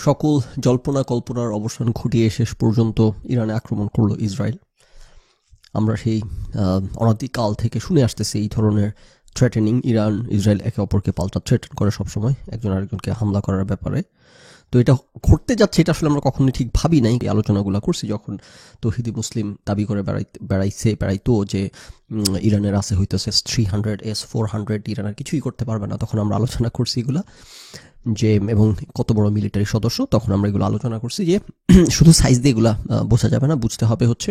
সকল জল্পনা কল্পনার অবসান ঘটিয়ে শেষ পর্যন্ত ইরানে আক্রমণ করলো ইসরায়েল। আমরা সেই অনাদিকাল থেকে শুনে আসতেছি এই ধরনের থ্রেটেনিং। ইসরায়েল একে অপরকে পাল্টা থ্রেটেন করে সবসময় একজন আরেকজনকে হামলা করার ব্যাপারে। তো এটা ঘটতে যাচ্ছে, এটা আসলে আমরা কখনোই ঠিক ভাবি নাই। এই আলোচনাগুলো করছি যখন তৌহিদি মুসলিম দাবি করে বেড়াইতো যে ইরানের আছে হইতেছে S-300 S-400, ইরানের কিছুই করতে পারবে না। তখন আমরা আলোচনা করছি এগুলা যে, এবং কত বড় মিলিটারি সদস্য, তখন আমরা এগুলো আলোচনা করছি যে শুধু সাইজ দিয়ে এগুলা বোঝা যাবে না, বুঝতে হবে হচ্ছে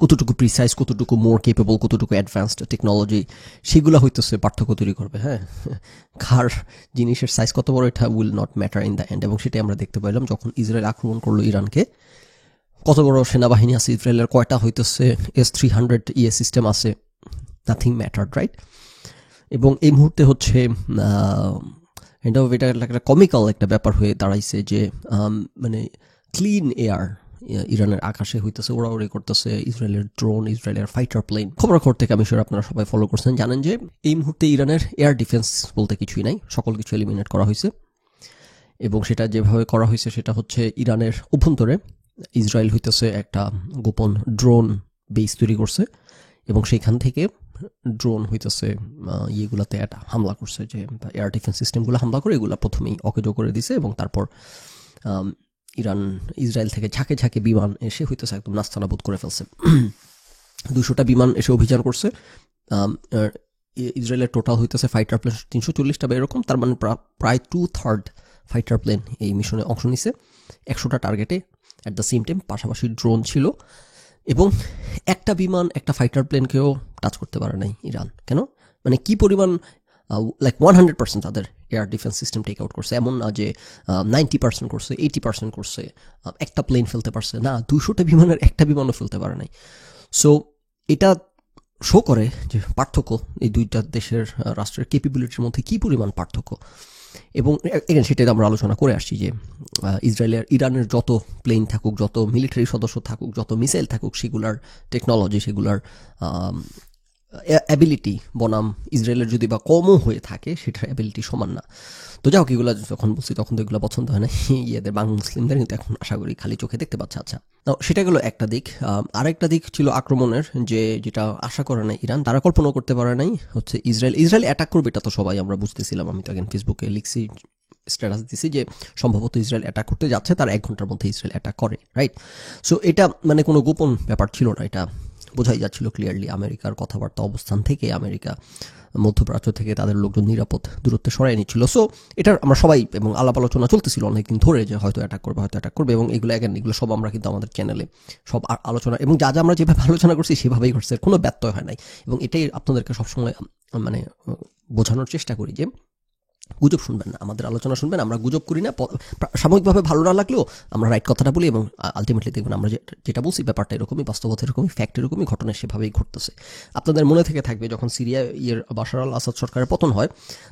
কতটুকু প্রিসাইজ, কতটুকু মোর কেপেবল, কতটুকু অ্যাডভান্সড টেকনোলজি, সেগুলো হইতেছে পার্থক্য তৈরি করবে। হ্যাঁ, কার জিনিসের সাইজ কত বড়, এটা will not matter in the end. এবং সেটাই আমরা দেখতে পাইলাম যখন ইসরায়েল আক্রমণ করলো ইরানকে। কত বড় সেনাবাহিনী আছে ইসরায়েলের, কয়টা হইতেছে S-300 সিস্টেম আছে, নাথিং ম্যাটার, রাইট? এবং এই মুহূর্তে হচ্ছে এটা একটা কমিক্যাল একটা ব্যাপার হয়ে দাঁড়াইছে যে মানে ক্লিন এয়ার ইরানের আকাশে হইতেছে, ওড়াউড়ি করতেছে ইসরায়েলের ড্রোন, ইসরায়েলের ফাইটার প্লেন। খবর থেকে আমি শিওর আপনারা সবাই ফলো করছেন, জানেন যে এই মুহূর্তে ইরানের এয়ার ডিফেন্স বলতে কিছুই নাই, সকল কিছু এলিমিনেট করা হয়েছে। এবং সেটা যেভাবে করা হয়েছে সেটা হচ্ছে ইরানের অভ্যন্তরে ইসরায়েল হইতেছে একটা গোপন ড্রোন বেস তৈরি করছে এবং সেইখান থেকে ড্রোন হইতেছে ইয়েগুলাতে একটা হামলা করছে, যে এয়ার ডিফেন্স সিস্টেমগুলো হামলা করে এগুলো প্রথমেই অকেজো করে দিছে। এবং তারপর ইসরায়েল থেকে ঝাঁকে ঝাঁকে বিমান এসে হইতেছে একদম নাস্তানাবুদ করে ফেলছে। 200টা বিমান এসে অভিযান করছে। ইসরায়েলের টোটাল হইতেছে ফাইটার প্লেন 340টা বা এরকম, তার মানে প্রায় 2/3 ফাইটার প্লেন এই মিশনে অংশ নিছে 100টা টার্গেটে অ্যাট দ্য সেম টাইম। পাশাপাশি ড্রোন ছিল এবং একটা বিমান একটা ফাইটার প্লেনকেও টাচ করতে পারে নাই ইরান। কেন? মানে কি পরিমাণ 100% তাদের air defence system take out করছে, এমন না যে 90% করছে, 80% করছে, একটা প্লেন ফেলতে পারছে না, 200টা বিমানের একটা বিমানও ফেলতে পারে নাই। সো এটা শো করে যে পার্থক্য এই দুইটা দেশের রাষ্ট্রের ক্যাপাবিলিটির মধ্যে কি পরিমাণ পার্থক্য। এবং এখানে সেটাই আমরা আলোচনা করে আসছি যে ইরানের যত প্লেন থাকুক, যত মিলিটারি সদস্য থাকুক, যত মিসাইল থাকুক, সেগুলার টেকনোলজি, সেগুলার অ্যাবিলিটি বনাম ইসরায়েলের যদি বা কমও হয়ে থাকে, সেটার অ্যাবিলিটি সমান না। তো যাই হোক, এগুলো যখন বলছি তখন তো এগুলো পছন্দ হয় না ইয়েদের, বাংলা মুসলিমদের, কিন্তু এখন আশা করি খালি চোখে দেখতে পাচ্ছে। আচ্ছা, সেটা গেলো একটা দিক। আরেকটা দিক ছিল আক্রমণের, যেটা আশা করে নাই ইরান, তারা কল্পনা করতে পারে নাই হচ্ছে ইসরায়েল অ্যাটাক করবে। এটা তো সবাই আমরা বুঝতেছিলাম, আমি তো এখন ফেসবুকে লিখছি, স্ট্যাটাস দিছি যে সম্ভবত ইসরায়েল অ্যাটাক করতে যাচ্ছে, তার 1 ঘন্টার মধ্যে ইসরায়েল অ্যাটাক করে, রাইট? সো এটা মানে কোনো গোপন ব্যাপার ছিল না, এটা বোঝাই যাচ্ছিল ক্লিয়ারলি আমেরিকার কথাবার্তা অবস্থান থেকে। আমেরিকা মধ্যপ্রাচ্য থেকে তাদের লোকজন নিরাপদ দূরত্বে সরাই নিচ্ছিল। সো এটার আমরা সবাই এবং আলাপ আলোচনা চলতেছিল অনেকদিন ধরে যে হয়তো অ্যাটাক করবে। এবং এগুলো সব আমরা কিন্তু আমাদের চ্যানেলে সব আলোচনা, এবং যা আমরা যেভাবে আলোচনা করছি সেভাবেই করছে, কোনো ব্যত্যয় হয় নাই। এবং এটাই আপনাদেরকে সবসময় মানে বোঝানোর চেষ্টা করি যে গুজব শুনবেন না, আমাদের আলোচনা শুনবেন। আমরা গুজব করি না, সাময়িকভাবে ভালো না লাগলেও আমরা রাইট কথাটা বলি, এবং আলটিমেটলি দেখবেন আমরা যেটা বলছি ব্যাপারটা এরকমই, বাস্তবতা এরকমই, ফ্যাক্ট এরকমই, ঘটনা সেভাবেই ঘটতেছে। আপনাদের মনে থেকে থাকবে যখন সিরিয়া বাশার আল আসাদ সরকারের পতন হয়,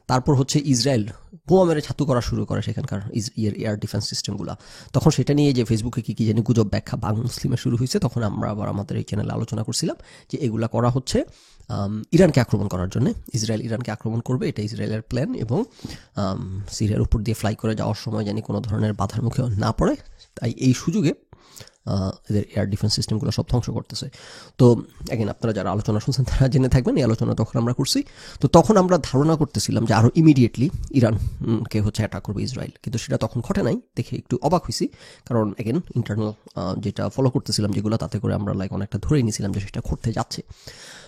তারপর হচ্ছে ইসরায়েল বোমা মেরে ছাতু করা শুরু করে সেখানকার এয়ার ডিফেন্স সিস্টেমগুলো। তখন সেটা নিয়ে যে ফেসবুকে কি জানি গুজব ব্যাখ্যা বাংলা মুসলিমে শুরু হয়েছে, তখন আমরা আবার আমাদের এই চ্যানেলে আলোচনা করছিলাম যে এগুলা করা হচ্ছে ইরানকে আক্রমণ করার জন্য। ইসরায়েল ইরানকে আক্রমণ করবে, এটা ইসরায়েলের প্ল্যান। এবং সিরিয়ার উপর দিয়ে ফ্লাই করে যাওয়ার সময় জানি কোনো ধরনের বাধার মুখে না পড়ে, তাই এই সুযোগে এদের এয়ার ডিফেন্স সিস্টেমগুলো সব ধ্বংস করতেছে। তো এখন আপনারা যারা আলোচনা শুনছেন তারা জেনে থাকবেন এই আলোচনা তখন আমরা করছি। তো তখন আমরা ধারণা করতেছিলাম যে আরও ইমিডিয়েটলি ইরানকে হচ্ছে অ্যাটাক করবে ইসরায়েল, কিন্তু সেটা তখন ঘটে নাই। দেখে একটু অবাক হয়েছি, কারণ এগেন ইন্টারনাল যেটা ফলো করতেছিলাম যেগুলো, তাতে করে আমরা অনেকটা ধরেই নিয়েছিলাম যে সেটা ঘটতে যাচ্ছে।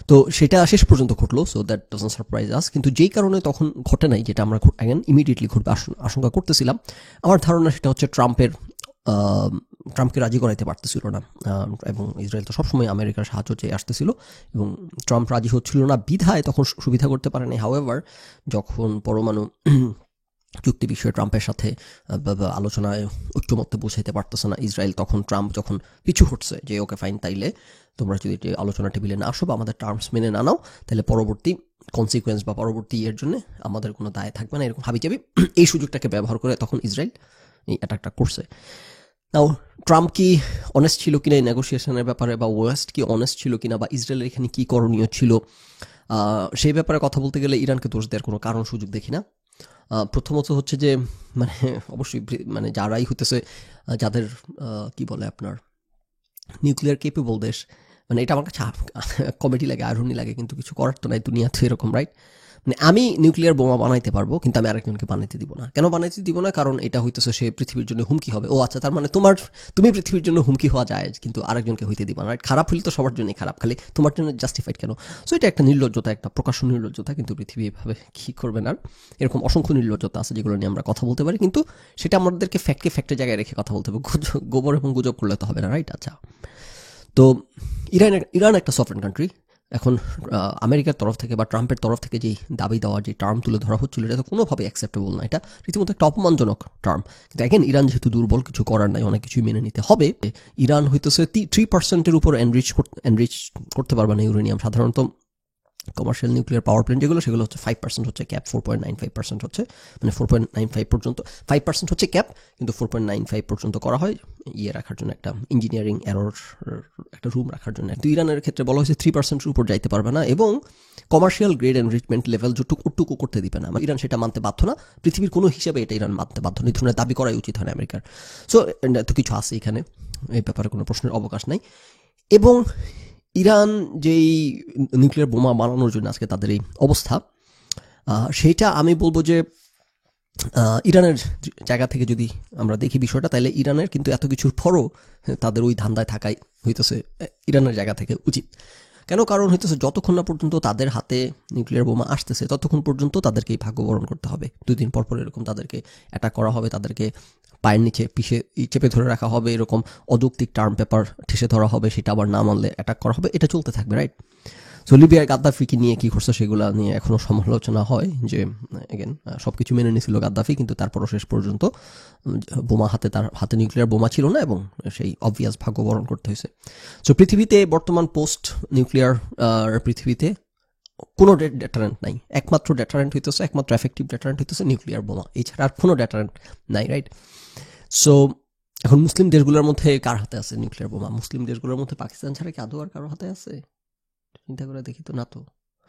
তো সেটা শেষ পর্যন্ত ঘটলো, সো দ্যাট ডাজন্ট সারপ্রাইজ আস। কিন্তু যেই কারণে তখন ঘটে নাই, যেটা আমরা ইমিডিয়েটলি ঘটবে আশঙ্কা করতেছিলাম, আমার ধারণা সেটা হচ্ছে ট্রাম্পকে রাজি করাইতে পারতেছিল না। এবং ইসরায়েল তো সবসময় আমেরিকার সাহায্য চেয়ে আসতেছিল, এবং ট্রাম্প রাজি হচ্ছিল না বিধায় তখন সুবিধা করতে পারেনি। হাউএভার, যখন পরমাণু চুক্তি বিষয়ে ট্রাম্পের সাথে আলোচনায় ঐক্যমত্যে পৌঁছাইতে পারতেছে না ইসরায়েল, তখন ট্রাম্প যখন পিছু হটছে যে ওকে ফাইন, তাইলে তোমরা যদি আলোচনা টেবিলে না আসো বা আমাদের টার্মস মেনে না নাও, তাহলে পরবর্তী কনসিকুয়েন্স বা পরবর্তী ইয়ের জন্য আমাদের কোনো দায় থাকবে না, এরকম হাবিজাবি। এই সুযোগটাকে ব্যবহার করে তখন ইসরায়েল এই অ্যাটাকটা করছে। নাও ট্রাম্প কি অনেস্ট ছিল কিনা এই নেগোসিয়েশনের ব্যাপারে, বা ওয়েস্ট কি অনেস্ট ছিল কিনা, বা ইসরায়েলের এখানে কি করণীয় ছিল, সেই ব্যাপারে কথা বলতে গেলে ইরানকে দোষ দেওয়ার কোনো কারণ সুযোগ দেখি না। প্রথমত হচ্ছে যে মানে অবশ্যই মানে যারাই হইতেছে যাদের কি বলে আপনার নিউক্লিয়ার কেপেবল দেশ, মানে এটা আমার কাছে কমেডি লাগে, আইরনি লাগে, কিন্তু কিছু করার তো নাই, দুনিয়াতে এরকম, রাইট? মানে আমি নিউক্লিয়ার বোমা বানাইতে পারবো, কিন্তু আমি আরেকজনকে বানাইতে দিব না। কেন বানাইতে দিব না? কারণ এটা হইতেছে সে পৃথিবীর জন্য হুমকি হবে। ও আচ্ছা, তার মানে তুমি পৃথিবীর জন্য হুমকি হওয়া যায়, কিন্তু আরেকজনকে হইতে দিবা না, রাইট? খারাপ হইলে তো সবার জন্যই খারাপ, খালি তোমার জন্য জাস্টিফাইড কেন? সো এটা একটা নির্লজ্জতা, একটা প্রকাশ্য নির্লজ্জতা, কিন্তু পৃথিবী এভাবে কি করবে না? এরকম অসংখ্য নির্লজ্জতা আছে যেগুলো নিয়ে আমরা কথা বলতে পারি, কিন্তু সেটা আমাদেরকে ফ্যাক্টের জায়গায় রেখে কথা বলতে হবে। গোবর এবং গুজব করলে তো হবে না, রাইট? আচ্ছা, তো ইরান একটা সফরেন কান্ট্রি। এখন আমেরিকার তরফ থেকে বা ট্রাম্পের তরফ থেকে যেই দাবি দেওয়ার যে টার্ম তুলে ধরা হচ্ছিল, এটা তো কোনোভাবে অ্যাকসেপ্টেবল না, এটা রীতিমতো একটা অপমানজনক টার্ম। কিন্তু এখন ইরান যেহেতু দুর্বল, কিছু করার নাই, অনেক কিছুই মেনে নিতে হবে। ইরান হইতেছে 3% উপর এনরিচ করতে পারবে না ইউরেনিয়াম। সাধারণত কমার্শিয়াল নিউক্লিয়ার পাওয়ার প্ল্যান্ট যেগুলো, সেগুলো হচ্ছে 5% হচ্ছে ক্যাপ, 4.95% হচ্ছে, মানে 4.95 পর্যন্ত, 5% হচ্ছে ক্যাপ, কিন্তু 4.95 পর্যন্ত করা হয় ইয়ে রাখার জন্য, একটা ইঞ্জিনিয়ারিং এরর একটা রুম রাখার জন্য। কিন্তু ইরানের ক্ষেত্রে বলা হয়েছে 3%-এর উপর যাইতে পারবে না, এবং কমার্শিয়াল গ্রেড এনরিচমেন্ট লেভেল যেটুকু করতে দিবে না। ইরান সেটা মানতে বাধ্য না, পৃথিবীর কোনো হিসাবে এটা ইরান মানতে বাধ্য না, এই ধরনের দাবি করাই উচিত হয় না আমেরিকার। সো এত কিছু আছে এখানে, এই ব্যাপারে কোনো প্রশ্নের অবকাশ নাই। এবং ইরান যেই নিউক্লিয়ার বোমা বানানোর জন্য আজকে তাদের এই অবস্থা, সেইটা আমি বলবো যে ইরানের জায়গা থেকে যদি আমরা দেখি বিষয়টা, তাহলে ইরানের কিন্তু এত কিছুর পরও তাদের ওই ধান্দায় থাকাই হইতেছে ইরানের জায়গা থেকে উচিত। কেন? কারণ হইতেছে যতক্ষণ না পর্যন্ত তাদের হাতে নিউক্লিয়ার বোমা আসতেছে, ততক্ষণ পর্যন্ত তাদেরকেই ভাগ্যবরণ করতে হবে। 2 দিন পর এরকম তাদেরকে অ্যাটাক করা হবে, তাদেরকে পায়ের নিচে চেপে ধরে রাখা হবে, এরকম অযৌক্তিক টার্ম পেপার ঠেসে ধরা হবে, সেটা আবার না মানলে অ্যাটাক করা হবে, এটা চলতে থাকবে, রাইট? সো লিবিয়ার গাদ্দাফিকে নিয়ে কী করছে সেগুলো নিয়ে এখনও সমালোচনা হয়, যে এগেন সব কিছু মেনে নিয়েছিল গাদ্দাফি, কিন্তু তারপরও শেষ পর্যন্ত তার হাতে নিউক্লিয়ার বোমা ছিল না, এবং সেই অবভিয়াস ভাগ্যবরণ করতে হয়েছে। সো পৃথিবীতে বর্তমান পোস্ট নিউক্লিয়ার পৃথিবীতে কোনো ডেটারেন্ট নাই। একমাত্র ডেটারেন্ট হইতেছে, একমাত্র এফেক্টিভ ডেটারেন্ট হইতেছে নিউক্লিয়ার বোমা, এছাড়া আর কোনো ডেটারেন্ট নাই, রাইট? সো এখন মুসলিম দেশগুলোর মধ্যে কার হাতে আছে নিউক্লিয়ার বোমা? মুসলিম দেশগুলোর মধ্যে পাকিস্তান ছাড়া কি আদৌ আর কারো হাতে আছে? চিন্তা করে দেখি তো, না তো।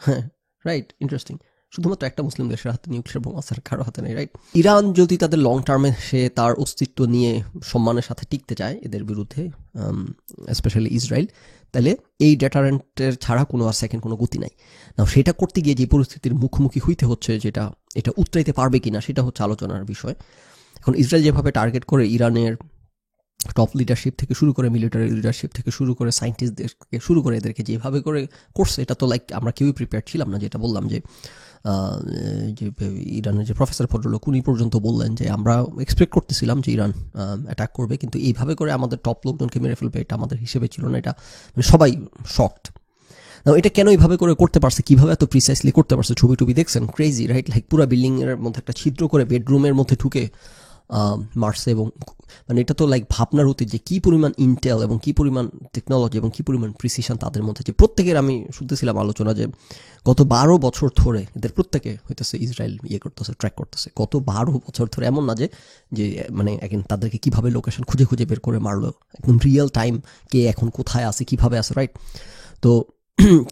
হ্যাঁ, রাইট, ইন্টারেস্টিং। শুধুমাত্র একটা মুসলিম দেশের হাতে নিউক্লিয়ার বোমা আছে, কারো হাতে নেই, রাইট? ইরান যদি তাদের লং টার্মে সে তার অস্তিত্ব নিয়ে সম্মানের সাথে টিকতে চায় এদের বিরুদ্ধে, স্পেশালি ইসরায়েল, তাহলে এই ডেটারেন্টের ছাড়া সেকেন্ড কোনো গতি নাই। না, সেটা করতে গিয়ে যে পরিস্থিতির মুখোমুখি হইতে হচ্ছে, এটা উতরাইতে পারবে কিনা সেটা হচ্ছে আলোচনার বিষয়। এখন ইসরায়েল যেভাবে টার্গেট করে ইরানের টপ লিডারশিপ থেকে শুরু করে, মিলিটারি লিডারশিপ থেকে শুরু করে, সায়েন্টিস্টদেরকে শুরু করে, এদেরকে যেভাবে করে করছে, এটা তো আমরা কেউই প্রিপেয়ার ছিলাম না। যেটা বললাম যে ইরানের যে প্রফেসর ভদ্রলোক, উনি পর্যন্ত বললেন যে আমরা এক্সপেক্ট করতেছিলাম যে ইরান অ্যাটাক করবে, কিন্তু এইভাবে করে আমাদের টপ লোকজনকে মেরে ফেলবে, এটা আমাদের হিসেবে ছিল না। এটা মানে সবাই শকড। এটা কেন এইভাবে করে করতে পারছে, কিভাবে এত প্রিসাইসলি করতে পারছে? ছবি টবি দেখছেন, ক্রেজি, রাইট? লাইক পুরো বিল্ডিংয়ের মধ্যে একটা ছিদ্র করে বেডরুমের মধ্যে ঢুকে মারছে, এবং মানে এটা তো লাইক ভাবনার অতীত যে কী পরিমাণ ইন্টেল এবং কী পরিমাণ টেকনোলজি এবং কী পরিমাণ প্রিসিশন তাদের মধ্যে। যে প্রত্যেকের, আমি শুনতেছিলাম আলোচনা যে গত 12 বছর ধরে এদের প্রত্যেকে হইতেছে ইসরায়েল করতেছে, ট্র্যাক করতেছে গত 12 বছর ধরে। এমন না যে মানে এখন তাদেরকে কীভাবে লোকেশন খুঁজে খুঁজে বের করে মারলো, একদম রিয়েল টাইম কে এখন কোথায় আছে, কীভাবে আছে, রাইট?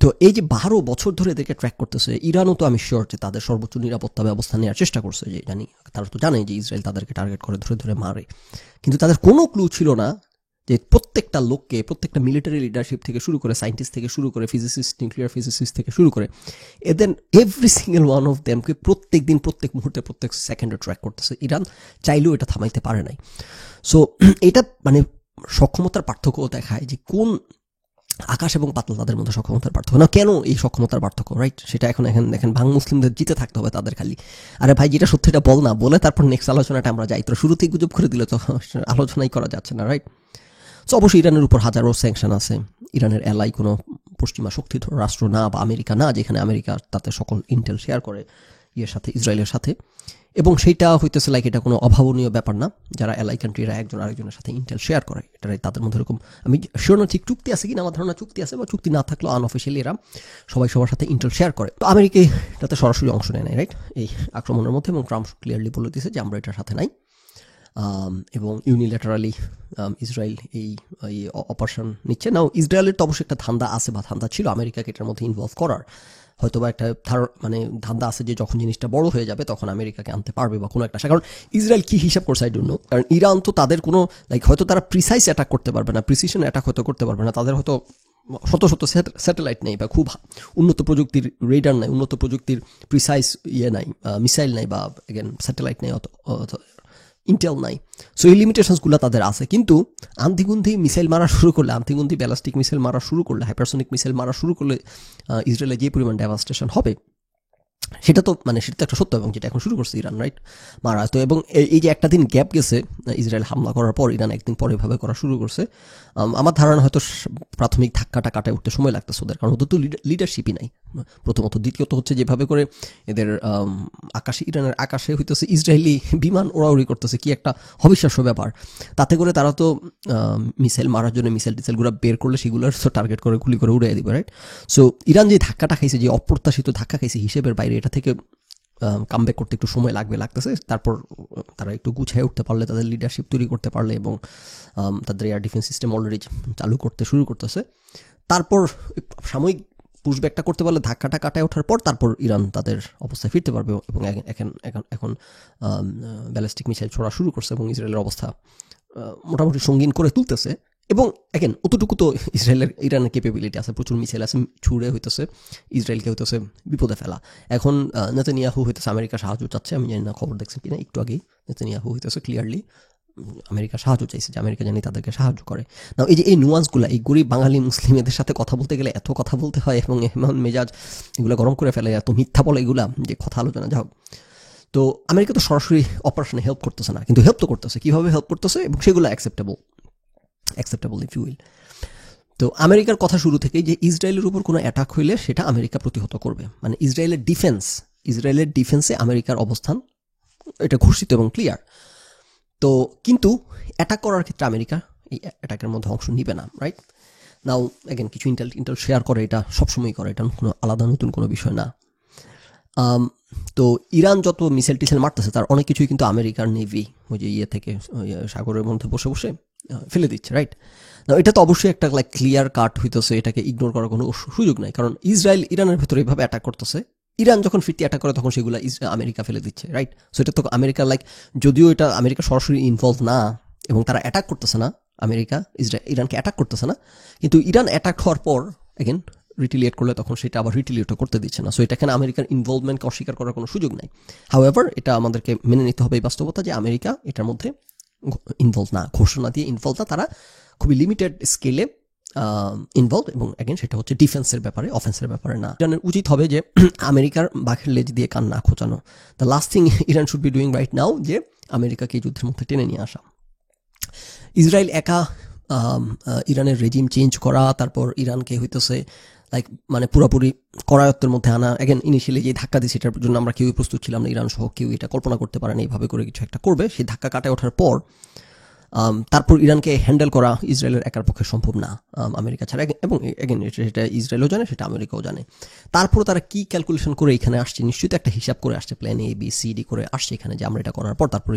তো এই যে 12 বছর ধরে এদেরকে ট্র্যাক করতেছে, ইরানও তো আমি শিওর যে তাদের সর্বোচ্চ নিরাপত্তা ব্যবস্থা নেওয়ার চেষ্টা করছে, যে তারা তো জানে যে ইসরায়েল তাদেরকে টার্গেট করে ধরে ধরে মারে, কিন্তু তাদের কোনো ক্লু ছিল না যে প্রত্যেকটা লোককে, প্রত্যেকটা মিলিটারি লিডারশিপ থেকে শুরু করে, সায়েন্টিস্ট থেকে শুরু করে, ফিজিসিস্ট, নিউক্লিয়ার ফিজিসিস্ট থেকে শুরু করে, এদের এভরি সিঙ্গেল ওয়ান অফ দেমকে প্রত্যেক দিন, প্রত্যেক মুহূর্তে, প্রত্যেক সেকেন্ডে ট্র্যাক করতেছে। ইরান চাইলেও এটা থামাইতে পারে নাই। সো এটা মানে সক্ষমতার পার্থক্য দেখায় যে কোন আকাশ এবং পাতাল তাদের মধ্যে সক্ষমতার পার্থক্য। না, কেন এই সক্ষমতার পার্থক্য, রাইট? সেটা এখন দেখেন ভাং মুসলিমদের জিতে থাকতে হবে তাদের খালি। আরে ভাই, যেটা সত্যিটা বল না, বলে তারপর নেক্সট আলোচনাটা আমরা যাই। তো শুরুতেই গুজব করে দিলে তো আলোচনাই করা যাচ্ছে না, রাইট? সো অবশ্যই ইরানের উপর হাজারো স্যাংশন আছে। ইরানের এলাই কোনো পশ্চিমা শক্তিধর রাষ্ট্র না, বা আমেরিকা না, যেখানে আমেরিকা তাতে সকল ইন্টেল শেয়ার করে সাথে, ইসরায়েলের সাথে। এবং সেইটা হইতেছে লাইক এটা কোনো অভাবনীয় ব্যাপার না, যারা এলাই কান্ট্রিরা একজন আরেকজনের সাথে ইন্টেল শেয়ার করে, এটাই তাদের মধ্যে এরকম। আমি শিওর না ঠিক চুক্তি আছে কিনা, আমার ধারণা চুক্তি আছে, বা চুক্তি না থাকলেও আনঅফিসিয়ালি এরা সবাই সবার সাথে ইন্টেল শেয়ার করে। তো আমেরিকা এটাতে সরাসরি অংশ নেয় নাই, রাইট? এই আক্রমণের মধ্যে, এবং ট্রাম্প ক্লিয়ারলি বলে দিয়েছে যে আমরা এটার সাথে নাই। এবং ইউনিল্যাটারালি ইসরায়েল এই অপারেশন নিচ্ছে। নাও ইসরায়েলের তো অবশ্যই একটা ধান্দা আছে বা ধান্দা ছিল আমেরিকাকে এটার মধ্যে ইনভলভ করার, হয়তো বা একটা মানে ধান্দা আছে যে যখন জিনিসটা বড় হয়ে যাবে তখন আমেরিকাকে আনতে পারবে বা কোনো একটা, কারণ ইসরায়েল কি হিসাব করছে আই ডোন্ট নো, কারণ ইরান তো তাদের কোনো হয়তো তারা প্রিসাইজ অ্যাটাক করতে পারবে না, প্রিসিশন অ্যাটাক হয়তো করতে পারবে না, তাদের হয়তো শত শত স্যাটেলাইট নেই বা খুব উন্নত প্রযুক্তির রেডার নাই, উন্নত প্রযুক্তির প্রিসাইজ নাই, মিসাইল নাই বা এগেন স্যাটেলাইট নেই, অত ইন্টেল নাই। সো এই লিমিটেশনসগুলো তাদের আছে, কিন্তু আন্তিগুন্তি মিসাইল মারা শুরু করলে, আন্তিগুন্তি ব্যালাস্টিক মিসাইল মারা শুরু করলে, হাইপারসনিক মিসাইল মারা শুরু করলে ইসরায়েলে যে পরিমাণ ডেভাস্টেশন হবে সেটা তো একটা সত্য, এবং যেটা এখন শুরু করছে ইরান, রাইট, মারা তো। এবং এই যে একটা দিন গ্যাপ গেছে ইসরায়েল হামলা করার পর, ইরান একদিন পরে এভাবে করা শুরু করছে, আমার ধারণা হয়তো প্রাথমিক ধাক্কাটা কাটায় উঠতে সময় লাগতেছে ওদের, কারণ ওদের তো লিডারশিপই নাই প্রথমত। দ্বিতীয়ত হচ্ছে যেভাবে করে এদের আকাশে, ইরানের আকাশে হইতেছে ইসরায়েলি বিমান ওড়াউড়ি করতেছে, কি একটা অবিশ্বাস্য ব্যাপার। তাতে করে তারা তো মিসাইল মারার জন্য মিসাইলগুলো বের করলে সেগুলোর টার্গেট করে গুলি করে উড়িয়ে দিবে, রাইট। সো ইরান যে ধাক্কাটা খাইছে, যে অপ্রত্যাশিত ধাক্কা খাইছে হিসেবের বাইরে, এটা থেকে কামব্যাক করতে একটু সময় লাগতেছে। তারপর তারা একটু গুছিয়ে উঠতে পারলে, তাদের লিডারশিপ তৈরি করতে পারলে, এবং তাদের এয়ার ডিফেন্স সিস্টেম অলরেডি চালু করতে শুরু করতেছে, তারপর সাময়িক পুশব্যাকটা করতে পারলে, ধাক্কাটা কাটায় ওঠার পর তারপর ইরান তাদের অবস্থায় ফিরতে পারবে। এবং এখন ব্যালিস্টিক মিসাইল ছোড়া শুরু করছে এবং ইসরায়েলের অবস্থা মোটামুটি সঙ্গীন করে তুলতেছে। এবং এগেন অতটুকু তো ইরানের ক্যাপাবিলিটি আছে, প্রচুর মিসাইল আছে, ছুড়ে হইতেছে ইসরায়েলকে হইতেছে বিপদে ফেলা। এখন নেতানিয়াহু হইতেছে আমেরিকা সাহায্য চাচ্ছে, আমি জানি না খবর দেখছেন কিনা, একটু আগেই নেতানিয়াহু হইতেছে ক্লিয়ারলি আমেরিকা সাহায্য চাইছে, যে আমেরিকা জানি তাদেরকে সাহায্য করে। না এই যে এই নুয়ান্সগুলো, এই গরিব বাঙালি মুসলিমদের সাথে কথা বলতে গেলে এত কথা বলতে হয়, এবং এমন মেজাজ এগুলো গরম করে ফেলে, এত মিথ্যা বলে এগুলা, যে কথা আলোচনা যাও। তো আমেরিকা তো সরাসরি অপারেশনে হেল্প করতেছে না, কিন্তু হেল্প তো করতেছে, কীভাবে হেল্প করতেছে, এবং সেগুলো অ্যাকসেপ্টেবল ইফ ইউ উইল। তো আমেরিকার কথা শুরু থেকেই যে ইসরায়েলের উপর কোনো অ্যাটাক হইলে সেটা আমেরিকা প্রতিহত করবে, ইসরায়েলের ডিফেন্সে আমেরিকার অবস্থান এটা ঘোষিত এবং ক্লিয়ার। তো কিন্তু অ্যাটাক করার ক্ষেত্রে আমেরিকা এই অ্যাটাকের মধ্যে অংশ নিবে না, রাইট। নাও এগেন কিছু ইন্টেল শেয়ার করে, এটা সবসময় করে, এটা কোনো আলাদা নতুন কোনো বিষয় না। তো ইরান যত মিসাইল টিসাইল মারতেছে তার অনেক কিছুই কিন্তু আমেরিকার নেভি ওই যে থেকে সাগরের মধ্যে বসে বসে ফেলে দিচ্ছে, রাইট। না এটা তো অবশ্যই একটা ক্লিয়ার কাট হইতেছে, এটাকে ইগনোর করার কোনো সুযোগ নাই, কারণ ইসরায়েল ইরানের ভেতরে এইভাবে অ্যাটাক করতেছে, ইরান যখন ফিরতি অ্যাটাক করে তখন সেগুলো আমেরিকা ফেলে দিচ্ছে, রাইট। সো এটা তো আমেরিকা যদিও এটা আমেরিকা সরাসরি ইনভলভ না এবং তারা অ্যাটাক করতেছে না, আমেরিকা ইরানকে অ্যাটাক করতেছে না, কিন্তু ইরান অ্যাটাক হওয়ার পর এগেন রিটিলিয়েট করলে তখন সেটা আবার রিটিলিয়েটও করতে দিচ্ছে না। সো এটা এখানে আমেরিকার ইনভলভমেন্টকে অস্বীকার করার কোনো সুযোগ নাই। হাউএভার এটা আমাদেরকে মেনে নিতে হবে এই বাস্তবতা যে আমেরিকা এটার মধ্যে ইনভলভ না, ঘোষণা দিয়ে ইনভলভ না, তারা খুবই লিমিটেড স্কেলে ইনভলভ, এবং এগেন সেটা হচ্ছে ডিফেন্সের ব্যাপারে, অফেন্সের ব্যাপারে না। ইরানের উচিত হবে যে আমেরিকার বাঘের লেজ দিয়ে কান না খোঁচানো। The last thing Iran should be doing right now যে আমেরিকাকে এই যুদ্ধের মধ্যে টেনে নিয়ে আসা। ইসরায়েল একা ইরানের রেজিম চেঞ্জ করা, তারপর ইরানকে হইতেছে পুরোপুরি করায়ত্তের মধ্যে আনা, এগেন ইনিশিয়ালি যে ধাক্কা দিচ্ছে সেটার জন্য আমরা কেউই প্রস্তুত ছিলাম না, ইরান সহ কেউ এটা কল্পনা করতে পারেনি এইভাবে করে কিছু একটা করবে। সেই ধাক্কা কাটায় ওঠার পর তারপর ইরানকে হ্যান্ডেল করা ইসরায়েলের একার পক্ষে সম্ভব না আমেরিকা ছাড়া, এবং এগেন সেটা ইসরায়েলও জানে, সেটা আমেরিকাও জানে। তারপর তারা কি ক্যালকুলেশন করে এখানে আসছে, নিশ্চয়ই একটা হিসাব করে আসছে, প্ল্যান A-B-C-D করে আসছে এখানে, যে আমরা এটা করার পর তারপর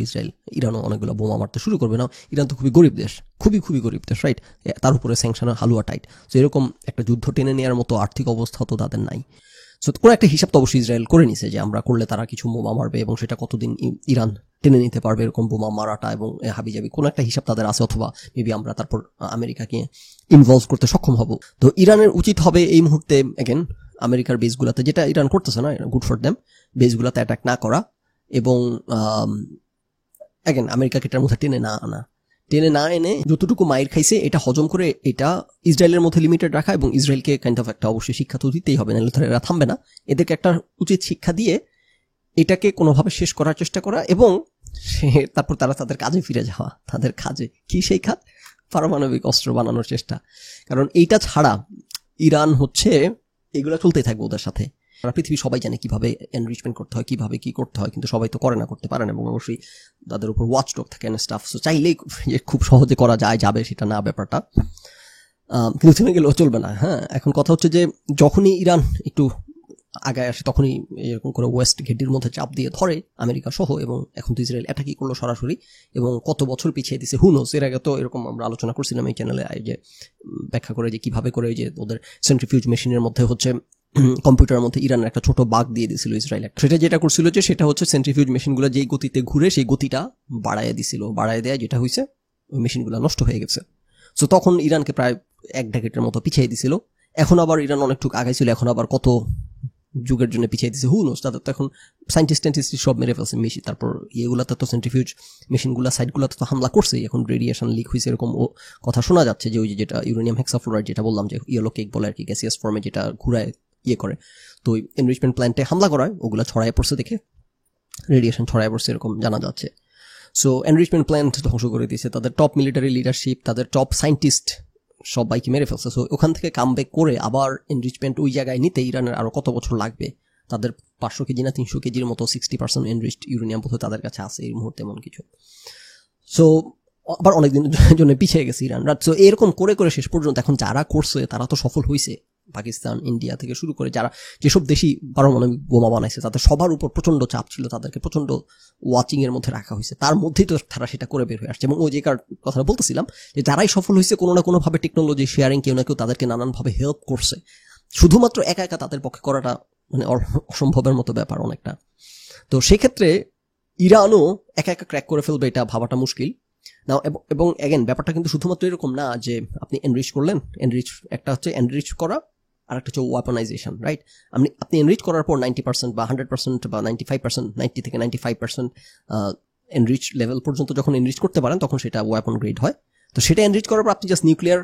ইরানও অনেকগুলো বোমা মারতে শুরু করবে। না ইরান তো খুবই গরিব দেশ, খুবই গরিব দেশ, রাইট। তার উপরে স্যাংশনের হালুয়া টাইট, তো এরকম একটা যুদ্ধ টেনে নেওয়ার মতো আর্থিক অবস্থা তো তাদের নাই। সো কোনো একটা হিসাব তো অবশ্যই ইসরায়েল করে নিছে যে আমরা করলে তারা কিছু বোমা মারবে, এবং সেটা কতদিন ইরান টেনে নিতে পারবে এরকম বোমা মারাটা, এবং হাবিজাবি কোনো একটা হিসাব তাদের আছে, অথবা মেবি আমরা তারপর আমেরিকাকে ইনভলভ করতে সক্ষম হব। তো ইরানের উচিত হবে এই মুহূর্তে এগেন আমেরিকার বেসগুলোতে, যেটা ইরান করতেছে না, গুড ফর দেম, বেসগুলোতে অ্যাটাক না করা, এবং এগেন আমেরিকাকে এটার মধ্যে টেনে না এনে যতটুকু মাইর খাইছে এটা হজম করে এটা ইসরায়েলের মধ্যে লিমিটেড রাখা, এবং ইসরায়েলকে কাইন্ড অফ একটা অবশ্যই শিক্ষা তো দিতেই হবে, নাহলে ধরে এরা থামবে না। এদেরকে একটা উচিত শিক্ষা দিয়ে এটাকে কোনোভাবে শেষ করার চেষ্টা করা, এবং তারপর তারা তাদের কাজে ফিরে যাওয়া। তাদের কাজে কি সেই কাজ? পারমাণবিক অস্ত্র বানানোর চেষ্টা। কারণ এইটা ছাড়া ইরান হচ্ছে এগুলো চলতেই থাকবে ওদের সাথে। পৃথিবী সবাই জানে কিভাবে এনরিচমেন্ট করতে হয়, কিভাবে কি করতে হয়, কিন্তু সবাই তো করতে পারে না, এবং অবশ্যই তাদের উপর ওয়াচডগ থাকে না স্টাফ। সো চাইলেই খুব সহজে করা যাবে সেটা না ব্যাপারটা, কিন্তু থেমে গেলেও চলবে না। হ্যাঁ, এখন কথা হচ্ছে যে যখনই ইরান একটু আগায় আসে তখনই এরকম করে ওয়েস্ট ঘেটির মধ্যে চাপ দিয়ে ধরে আমেরিকা সহ, এবং এখন তো ইসরায়েল অ্যাটাকই করলো সরাসরি এবং কত বছর পিছিয়ে দিছে হুনোস। এর আগে তো এরকম আমরা আলোচনা করছিলাম এই চ্যানেলে, যে ব্যাখ্যা করে যে কিভাবে করে যে ওদের সেন্ট্রিফিউজ মেশিনের মধ্যে হচ্ছে কম্পিউটারের মধ্যে ইরানের একটা ছোট বাগ দিয়ে দিছিল ইসরায়েল। সেটা যেটা করছিল যে সেটা হচ্ছে সেন্ট্রিফিউজ মেশিনগুলো যেই গতিতে ঘুরে সেই গতিটা বাড়ায় দিছিল, বাড়ায় দেয়া যেটা হয়েছে ওই মেশিনগুলো নষ্ট হয়ে গেছে। সো তখন ইরানকে প্রায় 1 ডেকেডের মতো পিছিয়ে দিছিল। এখন আবার ইরান অনেকটুকু আগাইছিল, এখন আবার কত যুগের জন্য পিছিয়ে দিচ্ছে হুনোস। তাদের তো এখন সাইন্টিস্ট সব মেরে ফেলছে মেশিন। তারপর ইয়েগুলাতে তো সেন্ট্রিফিউজ মেশিনগুলো সাইডগুলোতে তো হামলা করছে, এখন রেডিয়েশন লিক হয়েছে এরকম কথা শোনা যাচ্ছে, যে ওই যেটা ইউরেনিয়াম হেক্সাফ্লোরাইড যেটা বললাম যে ইয়েলো কেক বলে আর কি, গ্যাসিয়াস ফর্মে যেটা ঘুরায় ইয়ে করে, তো এনরিচমেন্ট প্ল্যান্টে হামলা করায় ওগুলো ছড়ায় পড়ছে দেখে রেডিয়েশন ছড়ায় পড়ছে এরকম জানা যাচ্ছে। সো এনরিচমেন্ট প্ল্যান্ট ধ্বংস করে দিয়েছে, তাদের টপ মিলিটারি লিডারশিপ, তাদের টপ সায়েন্টিস্ট সবাইকে মেরে ফেলছে। সো ওখান থেকে কামব্যাক করে আবার এনরিচমেন্ট ওই জায়গায় নিতে ইরানের আরও কত বছর লাগবে। তাদের 500 কেজি না 300 কেজির মতো 60% এনরিচড ইউরেনিয়াম বোধহয় তাদের কাছে আছে এই মুহূর্তে, এমন কিছু। সো আবার অনেকদিনের জন্য পিছিয়ে গেছে ইরান। সো এরকম করে করে শেষ পর্যন্ত এখন যারা করছে তারা তো সফল হয়েছে, পাকিস্তান, ইন্ডিয়া থেকে শুরু করে যারা যেসব দেশই পারমাণবিক বোমা বানাইছে তাদের সবার উপর প্রচন্ড চাপ ছিল, তাদেরকে প্রচন্ড ওয়াচিং এর মধ্যে রাখা হয়েছে, তার মধ্যেই তো তারা সেটা করে বের হয়ে আসছে। এবং ওই যে কথাটা বলতেছিলাম যে যারাই সফল হয়েছে কোনো না কোনো ভাবে টেকনোলজি শেয়ারিং কেউ না কেউ তাদেরকে নানানভাবে হেল্প করছে। শুধুমাত্র একা একা তাদের পক্ষে করাটা মানে অসম্ভবের মতো ব্যাপার অনেকটা। তো সেক্ষেত্রে ইরানও একা একা ক্র্যাক করে ফেলবে এটা ভাবাটা মুশকিল না। এবং এগেন ব্যাপারটা কিন্তু শুধুমাত্র এরকম না যে আপনি এনরিচ করলেন, এনরিচ একটা হচ্ছে এনরিচ করা আর একটা হচ্ছে ওয়েপনাইজেশন, রাইট? আপনি এনরিচ করার পর 90% বা 100% বা 95%, 90 থেকে 95% এনরিচ লেভেল পর্যন্ত যখন এনরিচ করতে পারেন তখন সেটা ওয়েপন গ্রেড হয়। তো সেটা এনরিচ করার পর আপনি জাস্ট নিউক্লিয়ার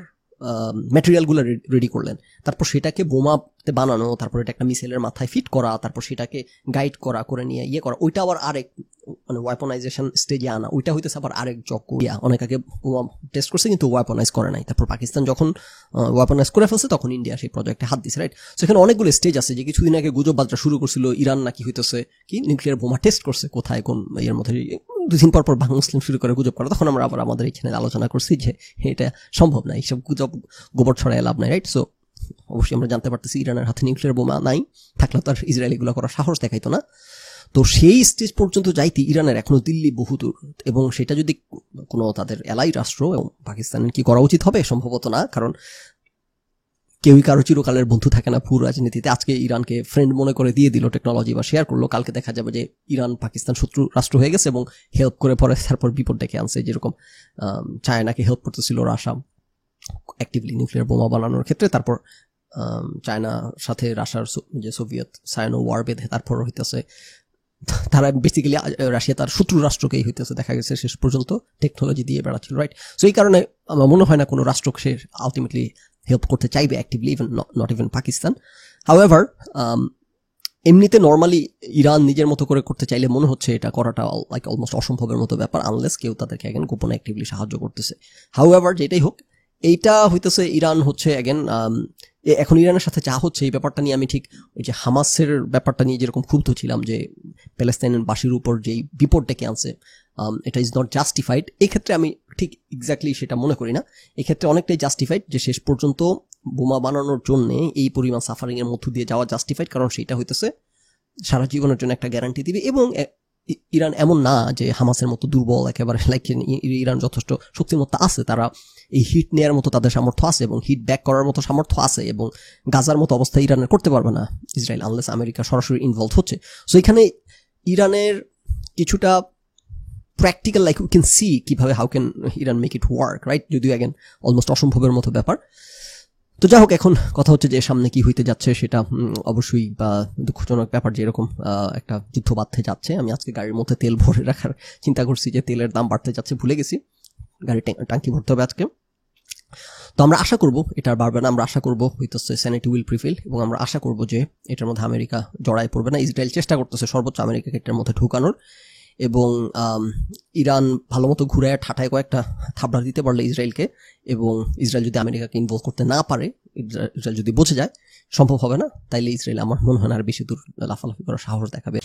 ম্যাটেরিয়ালগুলো রেডি করলেন, তারপর সেটাকে বোমাতে বানানো, তারপর এটা একটা মিসাইলের মাথায় ফিট করা, তারপর সেটাকে গাইড করা করে নিয়ে ইয়ে করা, ওইটা আবার আরেক মানে ওয়েপনাইজেশন স্টেজে আনা, ওইটা হইতেছে আবার আরেক যজ্ঞ। অনেক আগে বোমা টেস্ট করছে কিন্তু ওয়েপনাইজ করে নাই। তারপর পাকিস্তান যখন ওয়েপনাইজ করে ফেলছে তখন ইন্ডিয়া সেই প্রজেক্টে হাত দিছে, রাইট? সেখানে অনেকগুলো স্টেজ আছে। যে কিছুদিন আগে গুজব বাজরা শুরু করছিল ইরান নাকি হইতেছে কি নিউক্লিয়ার বোমা টেস্ট করছে কোথায় কোন এর মধ্যে, 2 দিন পর বাংলা মুসলিম শুরু করে গুজব করা। তখন আমরা আবার আমাদের এই চ্যানেলে আলোচনা করছি যে এটা সম্ভব না, এইসব গুজব গোবর ছড়ায় লাভ নাই, রাইট? সো অবশ্যই আমরা জানতে পারতেছি ইরানের হাতে নিউক্লিয়ার বোমা নাই, থাকলে তো আর ইসরায়েল এগুলো করার সাহস দেখাইতো না। তো সেই স্টেজ পর্যন্ত যাইতে ইরানের এখনো দিল্লি বহুদূর। এবং সেটা যদি কোনো তাদের এলাই রাষ্ট্র, এবং পাকিস্তানের কি করা উচিত হবে? সম্ভবত না, কারণ কেউই কারো চিরকালের বন্ধু থাকে না পুরো রাজনীতিতে। আজকে ইরানকে ফ্রেন্ড মনে করে দিয়ে দিল টেকনোলজি বা শেয়ার করলো, কালকে দেখা যাবে যে ইরান পাকিস্তান শত্রু রাষ্ট্র হয়ে গেছে এবং হেল্প করে পরে তারপর বিপদ ডেকে আনছে। যেরকম চায়নাকে হেল্প করতেছিল রাশিয়া অ্যাক্টিভলি নিউক্লিয়ার বোমা বানানোর ক্ষেত্রে, তারপর চায়নার সাথে রাশিয়ার যে সোভিয়েত সায়নো ওয়ার বেঁধে তারপর হইতেছে তারা বেসিক্যালি রাশিয়া তার শত্রু রাষ্ট্রকেই হইতেছে দেখা গেছে শেষ পর্যন্ত টেকনোলজি দিয়ে বেড়াচ্ছিল, রাইট? সো এই কারণে আমার মনে হয় না কোনো রাষ্ট্রকে সে আলটিমেটলি হেল্প করতে চাইবে actively, even not even Pakistan. However এমনিতে নর্মালি ইরান নিজের মতো করে করতে চাইলে মনে হচ্ছে এটা করাটা লাইক অলমোস্ট অসম্ভবের মতো ব্যাপার, আনলেস কেউ তাদেরকে এখন গোপনে অ্যাক্টিভলি সাহায্য করতেছে। হাউএভার যেটাই হোক, এইটা হইতেছে ইরান হচ্ছে এখন ইরানের সাথে যা হচ্ছে এই ব্যাপারটা নিয়ে আমি ঠিক ওই যে হামাসের ব্যাপারটা নিয়ে যেরকম ক্ষুব্ধ ছিলাম যে প্যালেস্তাইনের বাসীর উপর যেই বিপদ ডেকে আনছে, এটা ইজ নট জাস্টিফাইড। এক্ষেত্রে আমি ঠিক এক্স্যাক্টলি সেটা মনে করি না। এক্ষেত্রে অনেকটাই জাস্টিফাইড যে শেষ পর্যন্ত বোমা বানানোর জন্য এই পরিমাণ সাফারিং এর মধ্য দিয়ে যাওয়া জাস্টিফাইড, কারণ সেটা হইতেছে সারা জীবনের জন্য একটা গ্যারান্টি দিবে। এবং ইরান এমন না যে হামাসের মতো দুর্বল একেবারে, লাইক ইরান যথেষ্ট শক্তিমত্তা আছে, তারা এই হিট নেওয়ার মতো তাদের সামর্থ্য আছে এবং হিট ব্যাক করার মতো সামর্থ্য আছে, এবং গাজার মতো অবস্থা ইরানের করতে পারবে না ইসরায়েল, আনলেস আমেরিকা সরাসরি ইনভলভ হচ্ছে। সো এখানে ইরানের কিছুটা practical, like we can see কিভাবে how can Iran make it work, right? যদিও অ্যাগেন অলমোস্ট অসম্ভবের মতো ব্যাপার। তো যাই হোক, এখন কথা হচ্ছে যে সামনে কি হইতে যাচ্ছে সেটা অবশ্যই বা দুঃখজনক ব্যাপার, যে এরকম একটা যুদ্ধ বাঁধতে যাচ্ছে। আমি আজকে গাড়ির মধ্যে তেল ভরে রাখার চিন্তা করছি যে তেলের দাম বাড়তে যাচ্ছে, ভুলে গেছি গাড়ি টাঙ্কি ভরতে হবে আজকে। তো আমরা আশা করব এটা বাড়বে না, আমরা আশা করব হইতেছে স্যানিটি উইল প্রিভেইল, এবং আমরা আশা করব যে এটার মধ্যে আমেরিকা জড়ায় পড়বে না। ইসরায়েল চেষ্টা করতেছে সর্বোচ্চ আমেরিকাকে এটার মধ্যে ঢুকানোর, এবং ইরান ভালো মতো ঘুরে ঠাটায় কয়েকটা থাবড়া দিতে পারলে ইসরায়েলকে, এবং ইসরায়েল যদি আমেরিকাকে ইনভলভ করতে না পারে, ইসরায়েল যদি বুঝে যায় সম্ভব হবে না, তাইলে ইসরায়েল আমার মনে হয় না আর বেশি দূর লাফালাফি করার সাহস দেখাবে।